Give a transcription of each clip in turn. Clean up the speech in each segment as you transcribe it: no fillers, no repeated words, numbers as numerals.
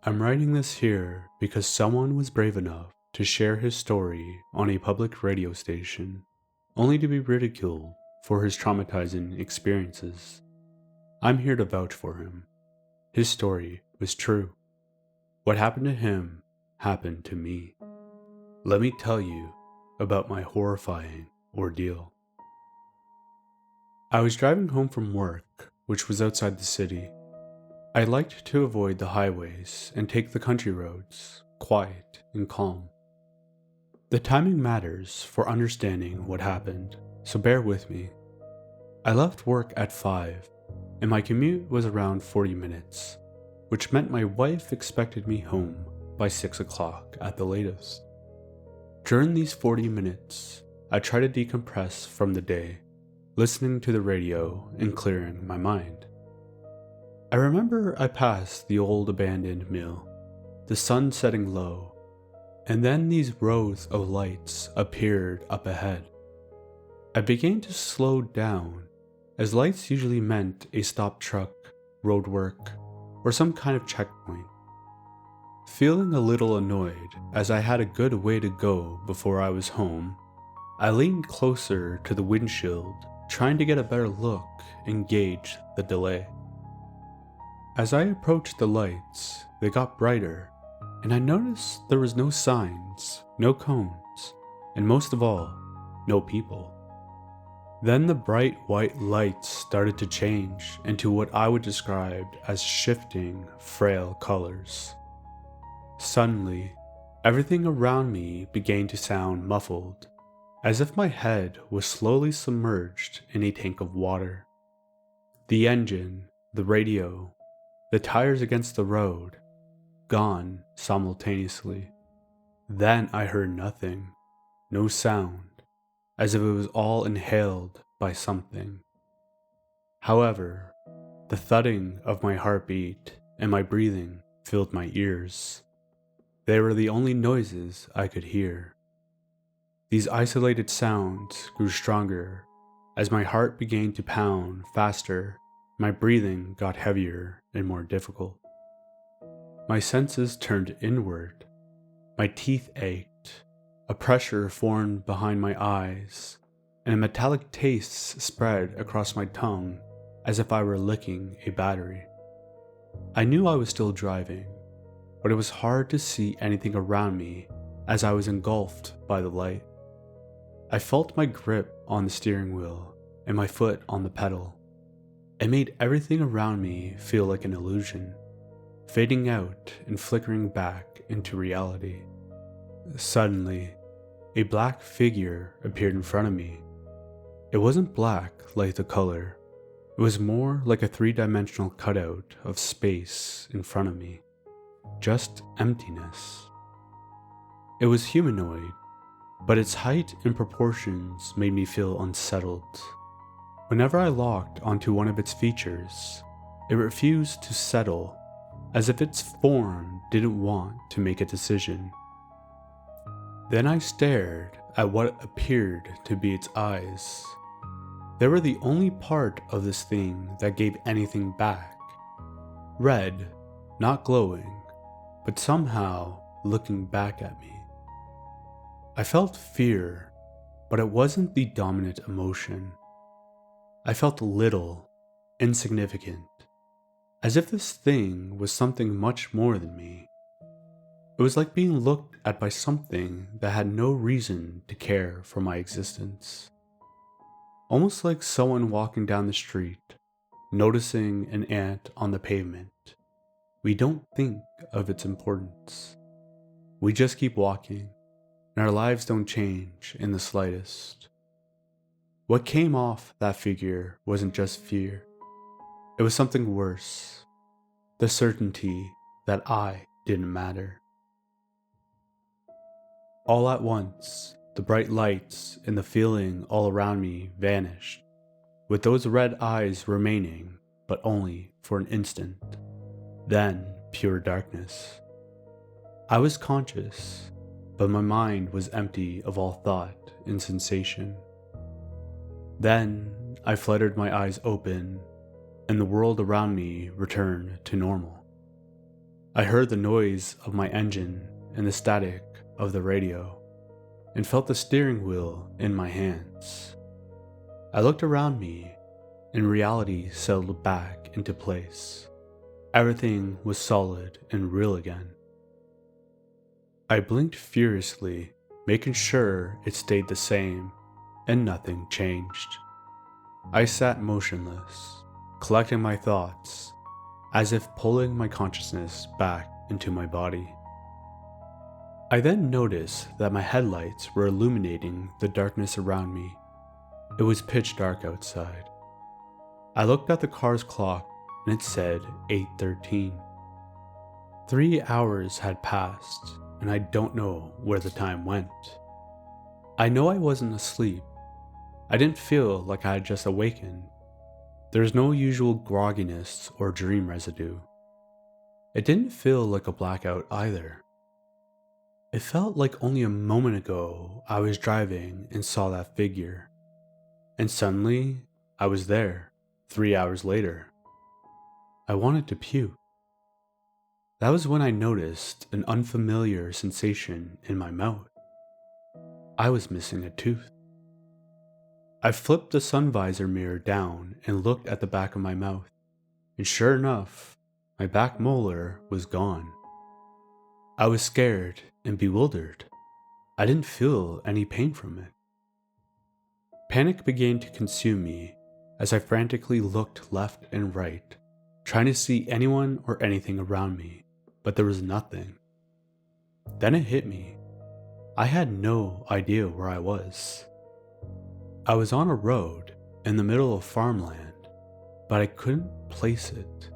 I'm writing this here because someone was brave enough to share his story on a public radio station, only to be ridiculed for his traumatizing experiences. I'm here to vouch for him. His story was true. What happened to him happened to me. Let me tell you about my horrifying ordeal. I was driving home from work, which was outside the city. I liked to avoid the highways and take the country roads, quiet and calm. The timing matters for understanding what happened, so bear with me. I left work at 5, and my commute was around 40 minutes, which meant my wife expected me home by 6 o'clock at the latest. During these 40 minutes, I tried to decompress from the day, listening to the radio and clearing my mind. I remember I passed the old abandoned mill, the sun setting low, and then these rows of lights appeared up ahead. I began to slow down, as lights usually meant a stopped truck, roadwork, or some kind of checkpoint. Feeling a little annoyed as I had a good way to go before I was home, I leaned closer to the windshield, trying to get a better look and gauge the delay. As I approached the lights, they got brighter, and I noticed there was no signs, no cones, and most of all, no people. Then the bright white lights started to change into what I would describe as shifting, frail colors. Suddenly, everything around me began to sound muffled, as if my head was slowly submerged in a tank of water. The engine, the radio, the tires against the road, gone simultaneously. Then I heard nothing, no sound, as if it was all inhaled by something. However, the thudding of my heartbeat and my breathing filled my ears. They were the only noises I could hear. These isolated sounds grew stronger as my heart began to pound faster. My breathing got heavier and more difficult. My senses turned inward. My teeth ached. A pressure formed behind my eyes, and a metallic taste spread across my tongue as if I were licking a battery. I knew I was still driving, but it was hard to see anything around me as I was engulfed by the light. I felt my grip on the steering wheel and my foot on the pedal. It made everything around me feel like an illusion, fading out and flickering back into reality. Suddenly, a black figure appeared in front of me. It wasn't black like the color. It was more like a three-dimensional cutout of space in front of me. Just emptiness. It was humanoid, but its height and proportions made me feel unsettled. Whenever I locked onto one of its features, it refused to settle, as if its form didn't want to make a decision. Then I stared at what appeared to be its eyes. They were the only part of this thing that gave anything back. Red, not glowing, but somehow looking back at me. I felt fear, but it wasn't the dominant emotion. I felt little, insignificant, as if this thing was something much more than me. It was like being looked at by something that had no reason to care for my existence. Almost like someone walking down the street, noticing an ant on the pavement. We don't think of its importance. We just keep walking, and our lives don't change in the slightest. What came off that figure wasn't just fear. It was something worse. The certainty that I didn't matter. All at once, the bright lights and the feeling all around me vanished, with those red eyes remaining, but only for an instant. Then pure darkness. I was conscious, but my mind was empty of all thought and sensation. Then I fluttered my eyes open, and the world around me returned to normal. I heard the noise of my engine and the static of the radio, and felt the steering wheel in my hands. I looked around me, and reality settled back into place. Everything was solid and real again. I blinked furiously, making sure it stayed the same, and nothing changed. I sat motionless, collecting my thoughts, as if pulling my consciousness back into my body. I then noticed that my headlights were illuminating the darkness around me. It was pitch dark outside. I looked at the car's clock and it said 8:13. 3 hours had passed and I don't know where the time went. I know I wasn't asleep. I didn't feel like I had just awakened. There was no usual grogginess or dream residue. It didn't feel like a blackout either. It felt like only a moment ago I was driving and saw that figure. And suddenly, I was there, 3 hours later. I wanted to puke. That was when I noticed an unfamiliar sensation in my mouth. I was missing a tooth. I flipped the sun visor mirror down and looked at the back of my mouth, and sure enough, my back molar was gone. I was scared and bewildered. I didn't feel any pain from it. Panic began to consume me as I frantically looked left and right, trying to see anyone or anything around me, but there was nothing. Then it hit me. I had no idea where I was. I was on a road in the middle of farmland, but I couldn't place it.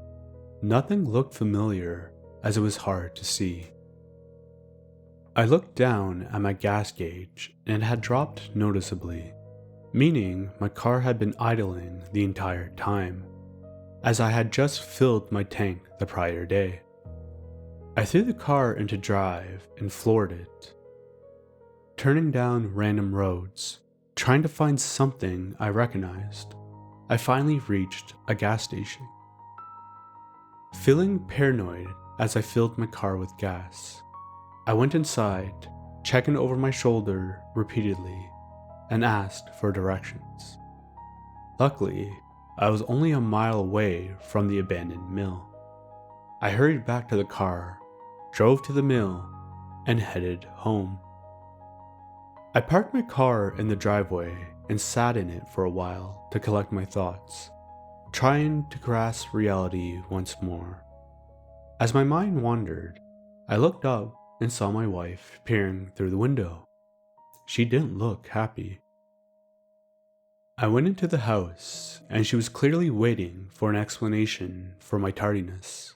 Nothing looked familiar as it was hard to see. I looked down at my gas gauge and it had dropped noticeably, meaning my car had been idling the entire time, as I had just filled my tank the prior day. I threw the car into drive and floored it, turning down random roads, trying to find something I recognized. I finally reached a gas station. Feeling paranoid as I filled my car with gas, I went inside, checking over my shoulder repeatedly, and asked for directions. Luckily, I was only a mile away from the abandoned mill. I hurried back to the car, drove to the mill, and headed home. I parked my car in the driveway and sat in it for a while to collect my thoughts, trying to grasp reality once more. As my mind wandered, I looked up and saw my wife peering through the window. She didn't look happy. I went into the house, and she was clearly waiting for an explanation for my tardiness.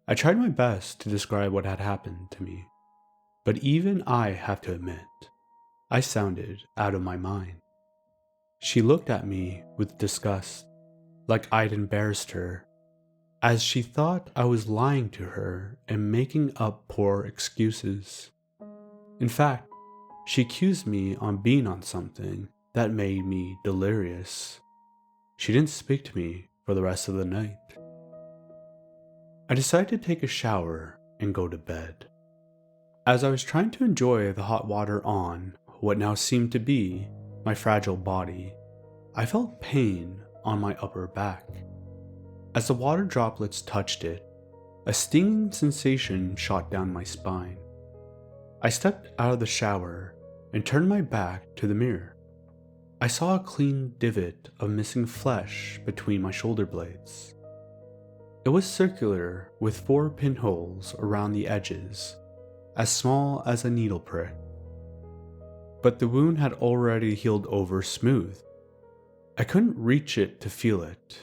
I tried my best to describe what had happened to me, but even I have to admit, I sounded out of my mind. She looked at me with disgust, like I'd embarrassed her, as she thought I was lying to her and making up poor excuses. In fact, she accused me of being on something that made me delirious. She didn't speak to me for the rest of the night. I decided to take a shower and go to bed. As I was trying to enjoy the hot water on what now seemed to be my fragile body, I felt pain on my upper back. As the water droplets touched it, a stinging sensation shot down my spine. I stepped out of the shower and turned my back to the mirror. I saw a clean divot of missing flesh between my shoulder blades. It was circular with 4 pinholes around the edges, as small as a needle prick. But the wound had already healed over smooth. I couldn't reach it to feel it.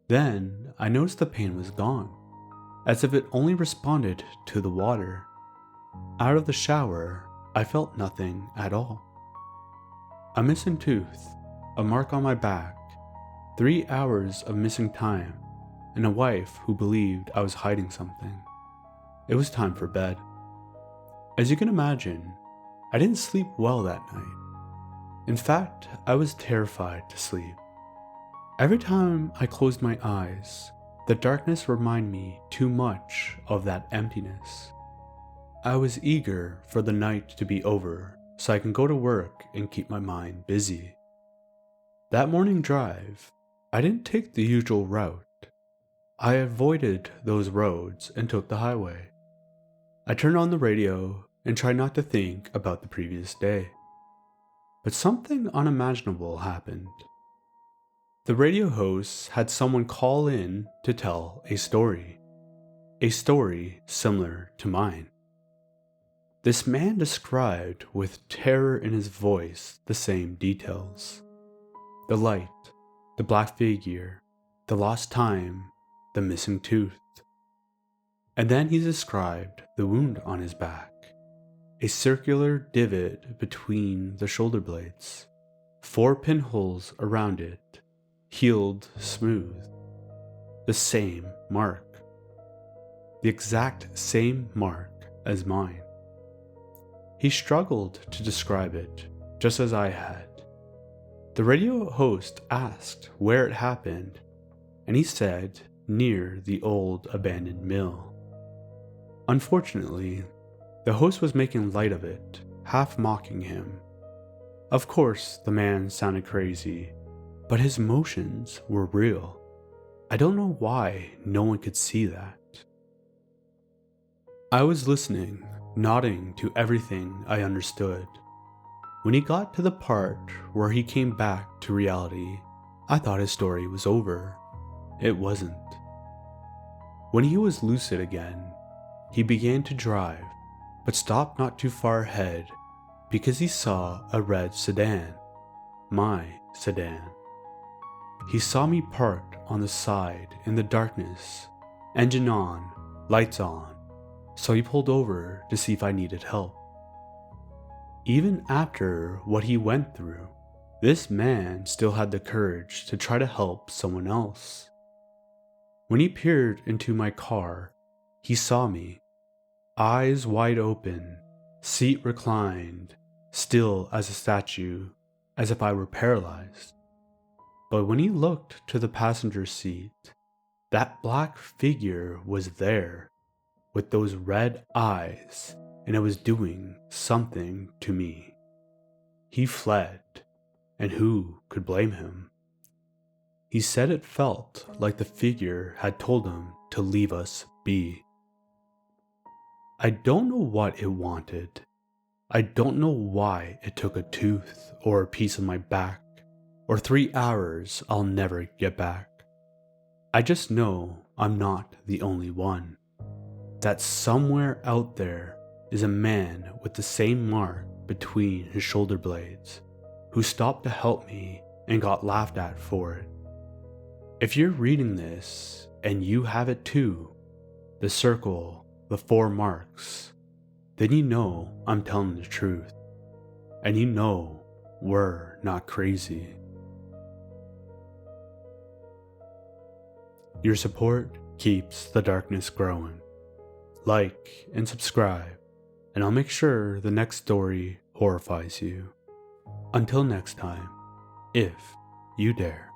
Then I noticed the pain was gone, as if it only responded to the water. Out of the shower, I felt nothing at all. A missing tooth, a mark on my back, 3 hours of missing time, and a wife who believed I was hiding something. It was time for bed. As you can imagine, I didn't sleep well that night. In fact, I was terrified to sleep. Every time I closed my eyes, The darkness reminded me too much of that emptiness. I was eager for the night to be over so I can go to work and keep my mind busy. That morning drive, I didn't take the usual route. I avoided those roads and took the highway. I turned on the radio and tried not to think about the previous day. But something unimaginable happened. The radio host had someone call in to tell a story similar to mine. This man described with terror in his voice the same details. The light, the black figure, the lost time, the missing tooth. And then he described the wound on his back, a circular divot between the shoulder blades, 4 pinholes around it, healed smooth. The same mark. The exact same mark as mine. He struggled to describe it, just as I had. The radio host asked where it happened, and he said near the old abandoned mill. Unfortunately, the host was making light of it, half mocking him. Of course, the man sounded crazy, but his emotions were real. I don't know why no one could see that. I was listening, nodding to everything I understood. When he got to the part where he came back to reality, I thought his story was over. It wasn't. When he was lucid again, he began to drive, but stopped not too far ahead because he saw a red sedan. My sedan. He saw me parked on the side in the darkness, engine on, lights on, so he pulled over to see if I needed help. Even after what he went through, this man still had the courage to try to help someone else. When he peered into my car, he saw me, eyes wide open, seat reclined, still as a statue, as if I were paralyzed. But when he looked to the passenger seat, that black figure was there, with those red eyes, and it was doing something to me. He fled, and who could blame him? He said it felt like the figure had told him to leave us be. I don't know what it wanted. I don't know why it took a tooth or a piece of my back, or 3 hours I'll never get back. I just know I'm not the only one. That somewhere out there is a man with the same mark between his shoulder blades, who stopped to help me and got laughed at for it. If you're reading this and you have it too, the circle, the 4 marks, then you know I'm telling the truth, and you know we're not crazy. Your support keeps the darkness growing. Like and subscribe, and I'll make sure the next story horrifies you. Until next time, if you dare.